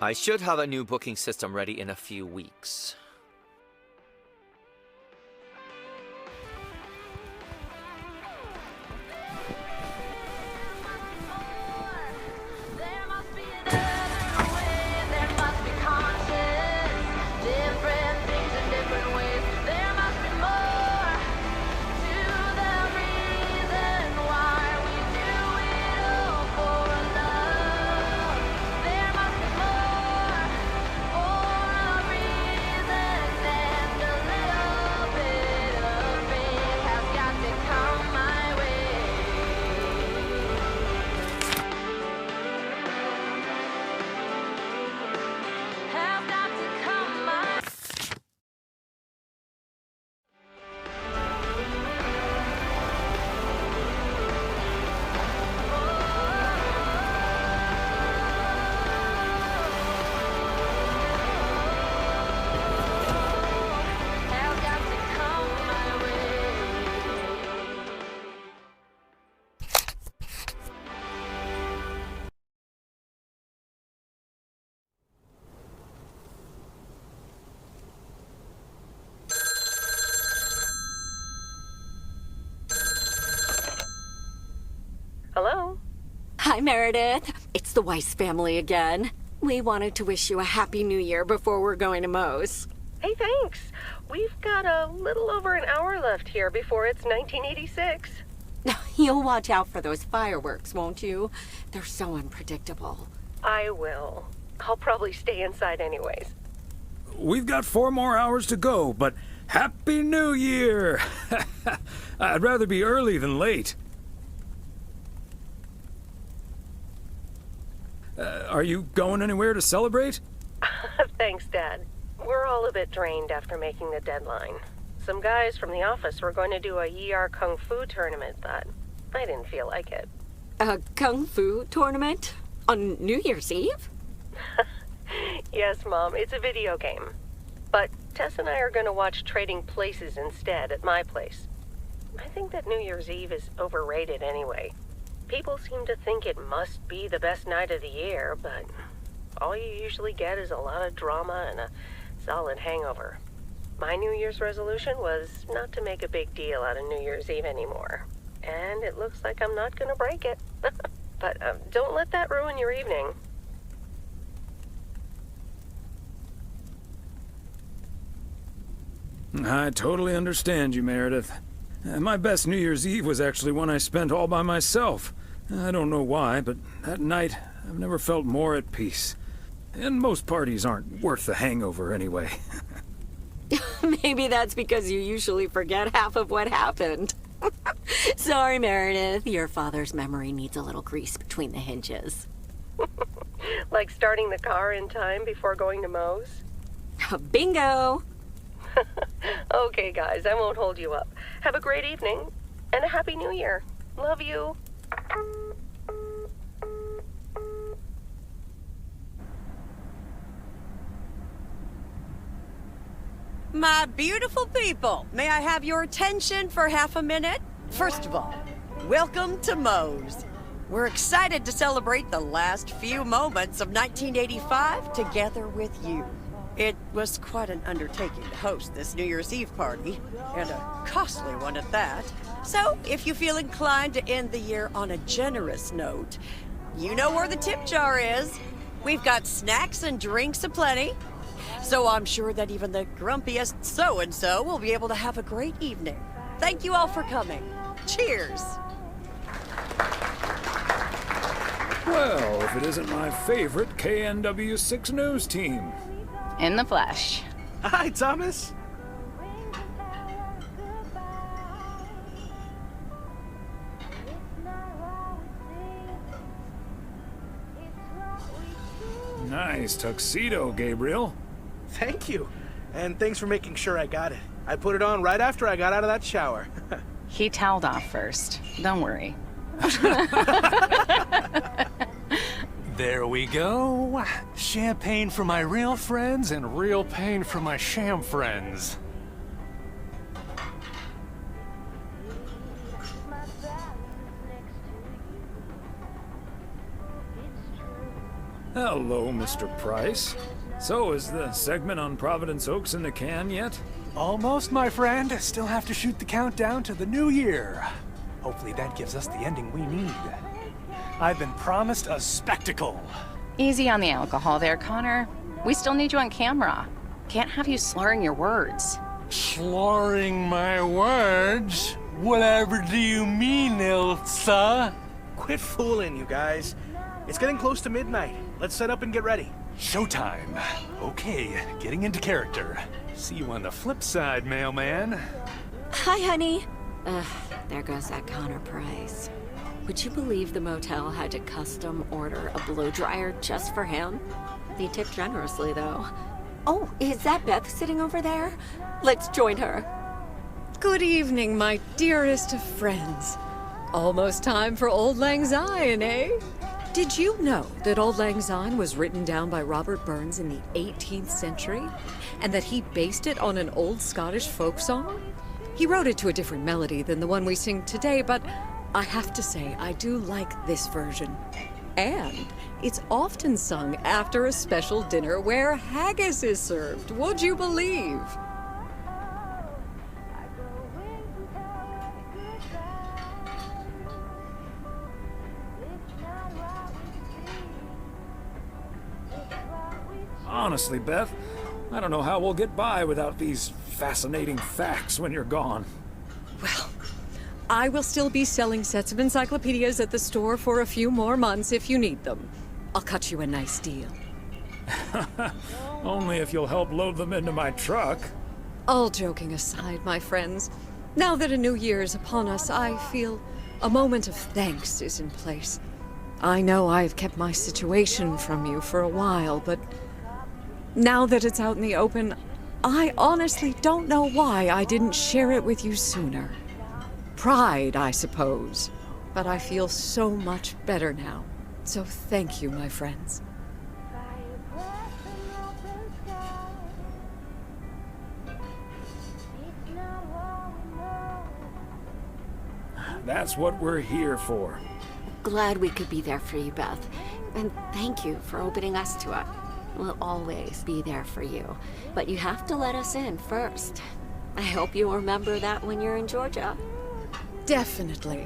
I should have a new booking system ready in a few weeks. Hello? Hi, Meredith. It's the Weiss family again. We wanted to wish you a happy new year before we're going to Moe's. Hey, thanks. We've got a little over an hour left here before it's 1986. You'll watch out for those fireworks, won't you? They're so unpredictable. I will. I'll probably stay inside anyways. We've got 4 more hours to go, but Happy New Year! I'd rather be early than late. Are you going anywhere to celebrate? Thanks, Dad. We're all a bit drained after making the deadline. Some guys from the office were going to do a ER Kung Fu tournament, but I didn't feel like it. A Kung Fu tournament? On New Year's Eve? Yes, Mom, it's a video game. But Tess and I are going to watch Trading Places instead at my place. I think that New Year's Eve is overrated anyway. People seem to think it must be the best night of the year, but all you usually get is a lot of drama and a solid hangover. My New Year's resolution was not to make a big deal out of New Year's Eve anymore. And it looks like I'm not going to break it. But don't let that ruin your evening. I totally understand you, Meredith. My best New Year's Eve was actually one I spent all by myself. I don't know why, but that night I've never felt more at peace. And most parties aren't worth the hangover anyway. Maybe that's because you usually forget half of what happened. Sorry, Meredith. Your father's memory needs a little grease between the hinges. Like starting the car in time before going to Moe's? Bingo! Okay, guys, I won't hold you up. Have a great evening, and a Happy New Year. Love you. My beautiful people, may I have your attention for half a minute? First of all, welcome to Moe's. We're excited to celebrate the last few moments of 1985 together with you. It was quite an undertaking to host this New Year's Eve party, and a costly one at that. So, if you feel inclined to end the year on a generous note, you know where the tip jar is. We've got snacks and drinks aplenty. So I'm sure that even the grumpiest so-and-so will be able to have a great evening. Thank you all for coming. Cheers! Well, if it isn't my favorite KNW6 news team. In the flesh. Hi, Thomas. Nice tuxedo, Gabriel. Thank you. And thanks for making sure I got it. I put it on right after I got out of that shower. He toweled off first. Don't worry. There we go. Champagne for my real friends and real pain for my sham friends. Hello, Mr. Price. So, is the segment on Providence Oaks in the can yet? Almost, my friend. Still have to shoot the countdown to the new year. Hopefully that gives us the ending we need. I've been promised a spectacle. Easy on the alcohol there, Connor. We still need you on camera. Can't have you slurring your words. Slurring my words? Whatever do you mean, Ilsa? Quit fooling, you guys. It's getting close to midnight. Let's set up and get ready. Showtime. Okay, getting into character. See you on the flip side, mailman. Hi, honey. There goes that Connor Price. Would you believe the motel had to custom order a blow dryer just for him? They tipped generously, though. Oh, is that Beth sitting over there? Let's join her. Good evening, my dearest of friends. Almost time for Auld Lang Syne, eh? Did you know that Auld Lang Syne was written down by Robert Burns in the 18th century? And that he based it on an old Scottish folk song? He wrote it to a different melody than the one we sing today, but I have to say, I do like this version. And it's often sung after a special dinner where haggis is served, would you believe? Honestly, Beth, I don't know how we'll get by without these fascinating facts when you're gone. Well, I will still be selling sets of encyclopedias at the store for a few more months if you need them. I'll cut you a nice deal. Only if you'll help load them into my truck. All joking aside, my friends, now that a new year is upon us, I feel a moment of thanks is in place. I know I've kept my situation from you for a while, but now that it's out in the open, I honestly don't know why I didn't share it with you sooner. Pride, I suppose. But I feel so much better now. So thank you, my friends. That's what we're here for. Glad we could be there for you, Beth. And thank you for opening us to it. We'll always be there for you. But you have to let us in first. I hope you remember that when you're in Georgia. Definitely.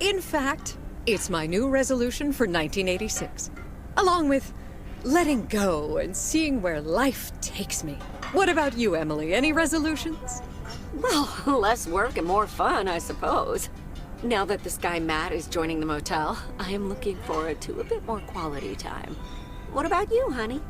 In fact, it's my new resolution for 1986. Along with letting go and seeing where life takes me. What about you, Emily? Any resolutions? Well, less work and more fun, I suppose. Now that this guy Matt is joining the motel, I am looking forward to a bit more quality time. What about you, honey?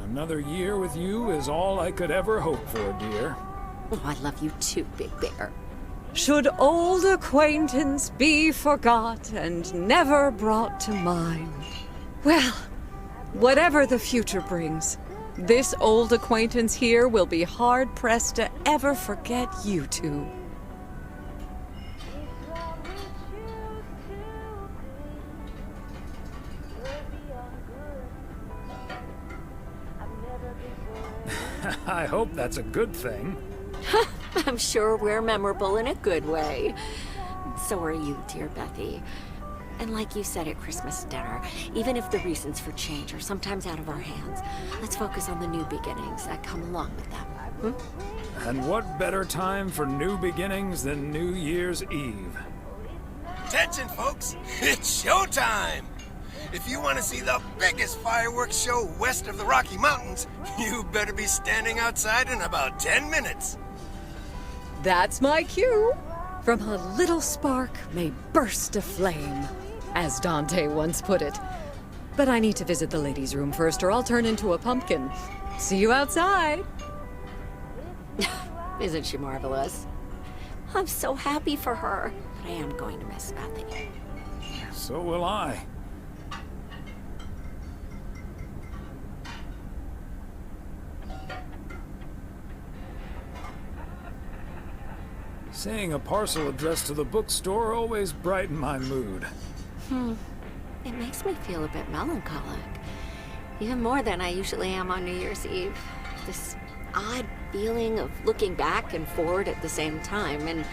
Another year with you is all I could ever hope for, dear. Oh, I love you too, Big Bear. Should old acquaintance be forgot and never brought to mind? Well, whatever the future brings, this old acquaintance here will be hard-pressed to ever forget you two. I hope that's a good thing. I'm sure we're memorable in a good way. So are you, dear Bethy. And like you said at Christmas dinner, even if the reasons for change are sometimes out of our hands, let's focus on the new beginnings that come along with them. And what better time for new beginnings than New Year's Eve? Attention, folks! It's showtime! If you want to see the biggest fireworks show west of the Rocky Mountains, you better be standing outside in about 10 minutes. That's my cue. From a little spark may burst a flame, as Dante once put it. But I need to visit the ladies' room first, or I'll turn into a pumpkin. See you outside. Isn't she marvelous? I'm so happy for her, but I am going to miss Bethy. So will I. Seeing a parcel addressed to the bookstore always brightened my mood. It makes me feel a bit melancholic. Even more than I usually am on New Year's Eve. This odd feeling of looking back and forward at the same time, and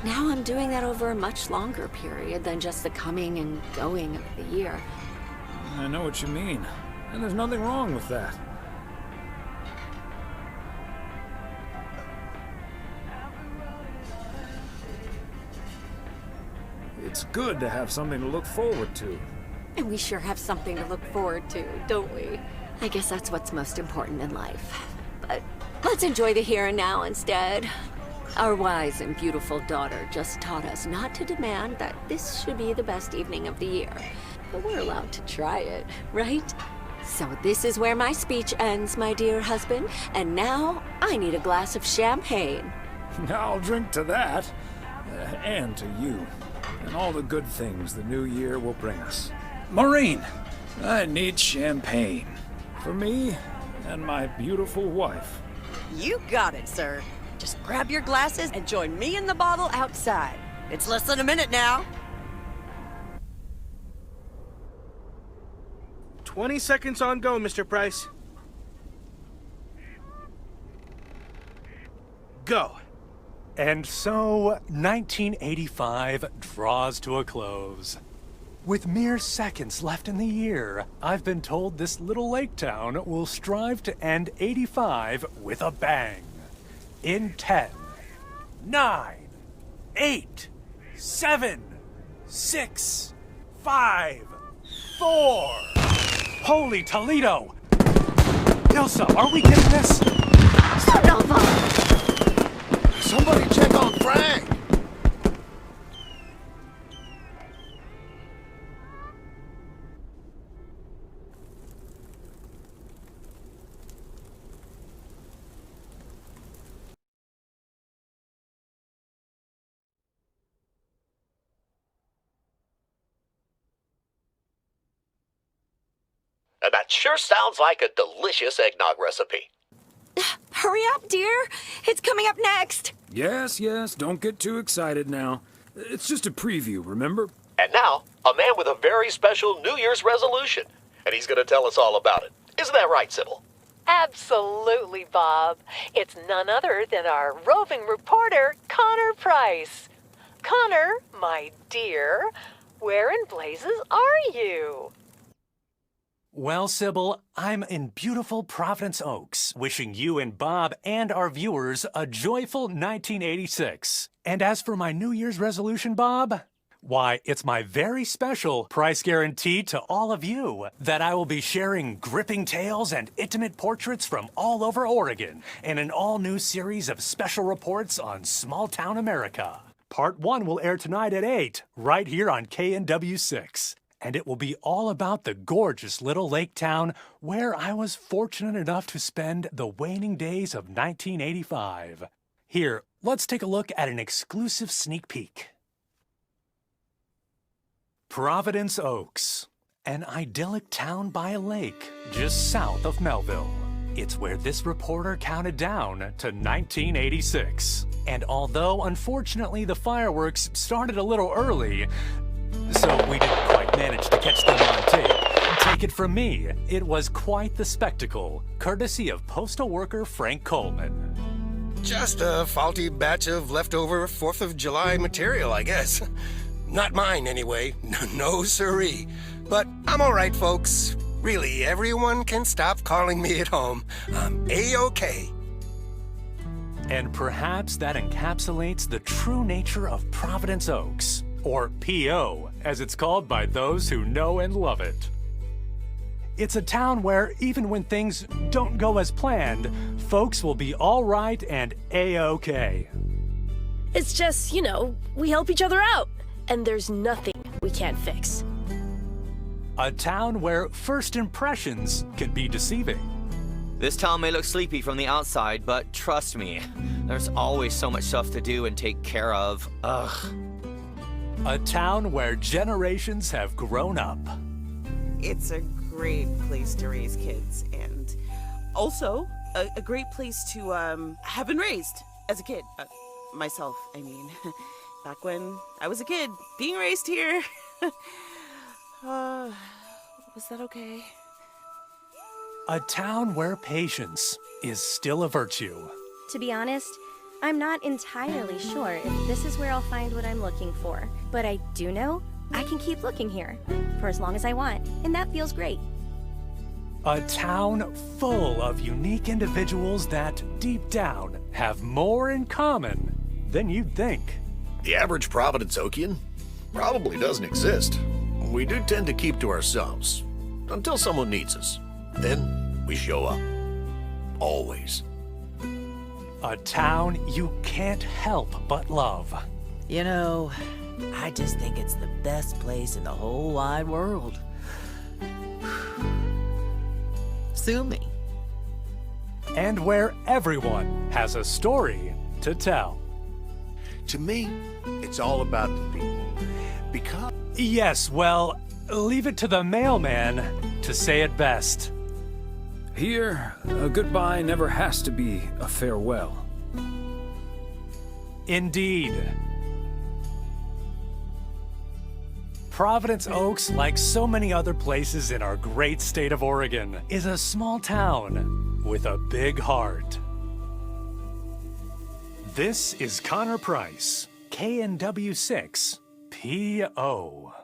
now I'm doing that over a much longer period than just the coming and going of the year. I know what you mean, and there's nothing wrong with that. It's good to have something to look forward to. And we sure have something to look forward to, don't we? I guess that's what's most important in life. But let's enjoy the here and now instead. Our wise and beautiful daughter just taught us not to demand that this should be the best evening of the year. But we're allowed to try it, right? So this is where my speech ends, my dear husband. And now I need a glass of champagne. I'll drink to that, and to you, and all the good things the new year will bring us. Maureen, I need champagne. For me and my beautiful wife. You got it, sir. Just grab your glasses and join me in the bottle outside. It's less than a minute now. 20 seconds on go, Mr. Price. Go. And so, 1985 draws to a close. With mere seconds left in the year, I've been told this little lake town will strive to end 85 with a bang. In 10, 9, 8, 7, 6, 5, 4. Holy Toledo! Ilsa, are we getting this? Son of a... Somebody check on Frank! That sure sounds like a delicious eggnog recipe. Hurry up, dear. It's coming up next. Yes, don't get too excited now. It's just a preview, remember? And now, a man with a very special New Year's resolution. And he's going to tell us all about it. Isn't that right, Sybil? Absolutely, Bob. It's none other than our roving reporter, Connor Price. Connor, my dear, where in blazes are you? Well, Sybil, I'm in beautiful Providence Oaks, wishing you and Bob and our viewers a joyful 1986. And as for my New Year's resolution, Bob, why, it's my very special price guarantee to all of you that I will be sharing gripping tales and intimate portraits from all over Oregon in an all-new series of special reports on small-town America. Part 1 will air tonight at 8, right here on KNW6. And it will be all about the gorgeous little lake town where I was fortunate enough to spend the waning days of 1985. Here, let's take a look at an exclusive sneak peek. Providence Oaks, an idyllic town by a lake just south of Melville. It's where this reporter counted down to 1986. And although, unfortunately, the fireworks started a little early, so we didn't quite manage to catch them on tape, take it from me, it was quite the spectacle, courtesy of postal worker Frank Coleman. Just a faulty batch of leftover 4th of July material, I guess. Not mine, anyway. No siree. But I'm all right, folks. Really, everyone can stop calling me at home. I'm A-OK. And perhaps that encapsulates the true nature of Providence Okes, or P.O., as it's called by those who know and love it. It's a town where, even when things don't go as planned, folks will be all right and A-OK. It's just, you know, we help each other out, and there's nothing we can't fix. A town where first impressions can be deceiving. This town may look sleepy from the outside, but trust me, there's always so much stuff to do and take care of. Ugh. A town where generations have grown up. It's a great place to raise kids, and also a great place to have been raised as a kid. Myself, I mean. Back when I was a kid, being raised here. Was that okay? A town where patience is still a virtue. To be honest, I'm not entirely sure if this is where I'll find what I'm looking for. But I do know I can keep looking here for as long as I want, and that feels great. A town full of unique individuals that, deep down, have more in common than you'd think. The average Providence Okian probably doesn't exist. We do tend to keep to ourselves until someone needs us. Then we show up. Always. A town you can't help but love. You know, I just think it's the best place in the whole wide world. Sue me. And where everyone has a story to tell. To me, it's all about the people. Because... Yes, well, leave it to the mailman to say it best. Here, a goodbye never has to be a farewell. Indeed. Providence Okes, like so many other places in our great state of Oregon, is a small town with a big heart. This is Connor Price, KNW6, PO.